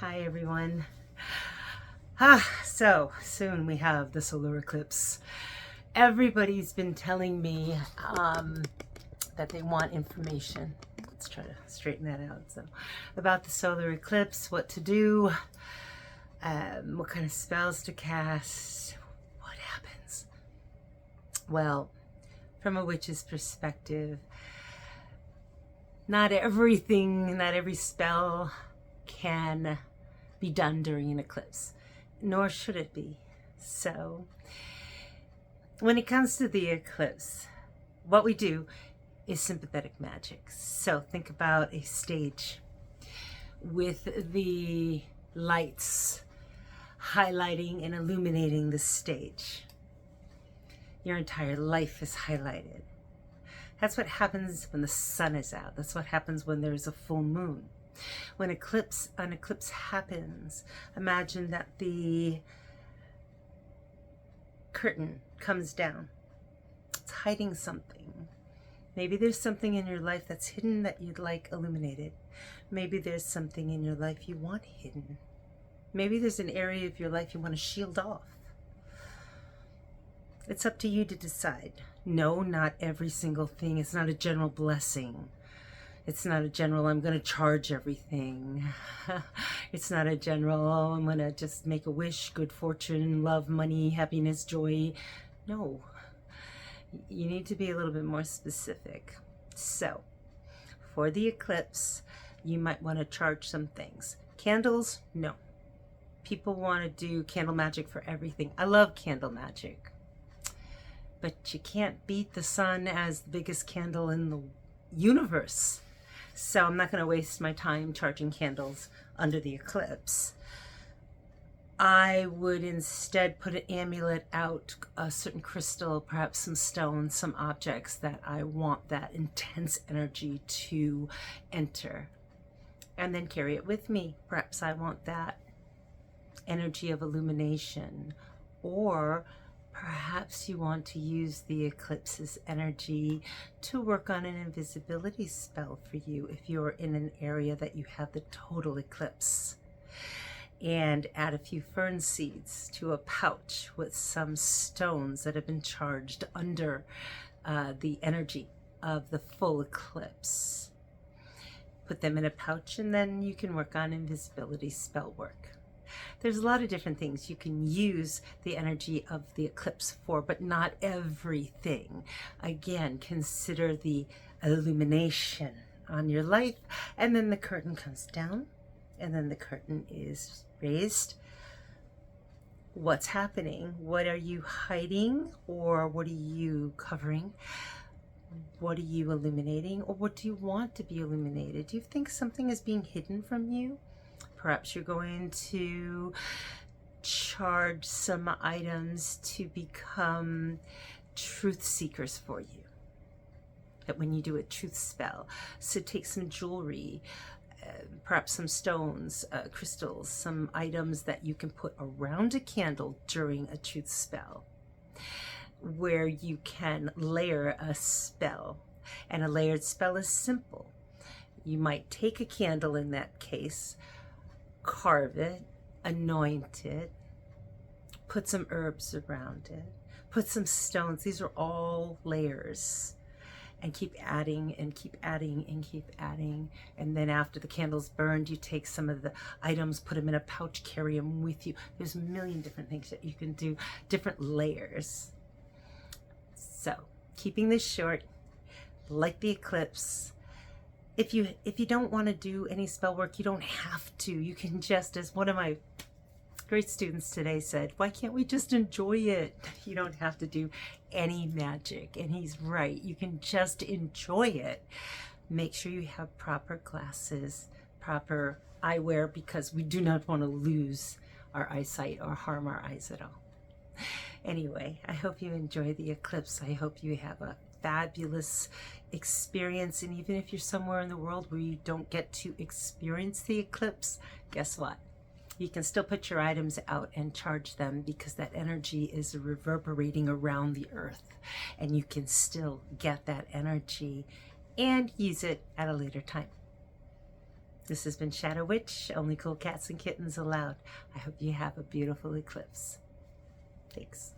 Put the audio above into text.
Hi everyone. So soon we have the solar eclipse. Everybody's been telling me that they want information. Let's try to straighten that out. So about the solar eclipse, what to do, what kind of spells to cast, what happens. Well, from a witch's perspective, not every spell can be done during an eclipse, nor should it be. So when it comes to the eclipse, what we do is sympathetic magic. So think about a stage with the lights highlighting and illuminating the stage. Your entire life is highlighted. That's what happens when the sun is out. That's what happens when there's a full moon. When an eclipse happens, imagine that the curtain comes down. It's hiding something. Maybe there's something in your life that's hidden that you'd like illuminated. Maybe there's something in your life you want hidden. Maybe there's an area of your life you want to shield off. It's up to you to decide. No, not every single thing. It's not a general blessing. It's not a general, I'm going to charge everything. It's not a general, oh, I'm going to just make a wish, good fortune, love, money, happiness, joy. No. You need to be a little bit more specific. So, for the eclipse, you might want to charge some things. Candles? No. People want to do candle magic for everything. I love candle magic. But you can't beat the sun as the biggest candle in the universe. So I'm not going to waste my time charging candles under the eclipse. I would instead put an amulet out, a certain crystal, perhaps some stones, some objects that I want that intense energy to enter. And then carry it with me. Perhaps I want that energy of illumination. Or perhaps you want to use the eclipse's energy to work on an invisibility spell for you if you're in an area that you have the total eclipse. And add a few fern seeds to a pouch with some stones that have been charged under the energy of the full eclipse. Put them in a pouch and then you can work on invisibility spell work. There's a lot of different things you can use the energy of the eclipse for, but not everything. Again, consider the illumination on your life, and then the curtain comes down, and then the curtain is raised. What's happening? What are you hiding, or what are you covering? What are you illuminating, or what do you want to be illuminated? Do you think something is being hidden from you? Perhaps you're going to charge some items to become truth seekers for you. That when you do a truth spell, so take some jewelry, perhaps some stones, crystals, some items that you can put around a candle during a truth spell, where you can layer a spell. And a layered spell is simple. You might take a candle in that case, carve it, anoint it, put some herbs around it, put some stones. These are all layers. And keep adding and keep adding and keep adding. And then after the candle's burned, you take some of the items, put them in a pouch, carry them with you. There's a million different things that you can do, different layers. So, keeping this short, like the eclipse, if you don't want to do any spell work, you don't have to. You can just, as one of my great students today said, why can't we just enjoy it? You don't have to do any magic. And he's right. You can just enjoy it. Make sure you have proper glasses, proper eyewear, because we do not want to lose our eyesight or harm our eyes at all. Anyway, I hope you enjoy the eclipse. I hope you have a fabulous experience. And even if you're somewhere in the world where you don't get to experience the eclipse, guess what? You can still put your items out and charge them, because that energy is reverberating around the earth, and you can still get that energy and use it at a later time. This has been ShadowWwitch, only cool cats and kittens allowed. I hope you have a beautiful eclipse. Thanks.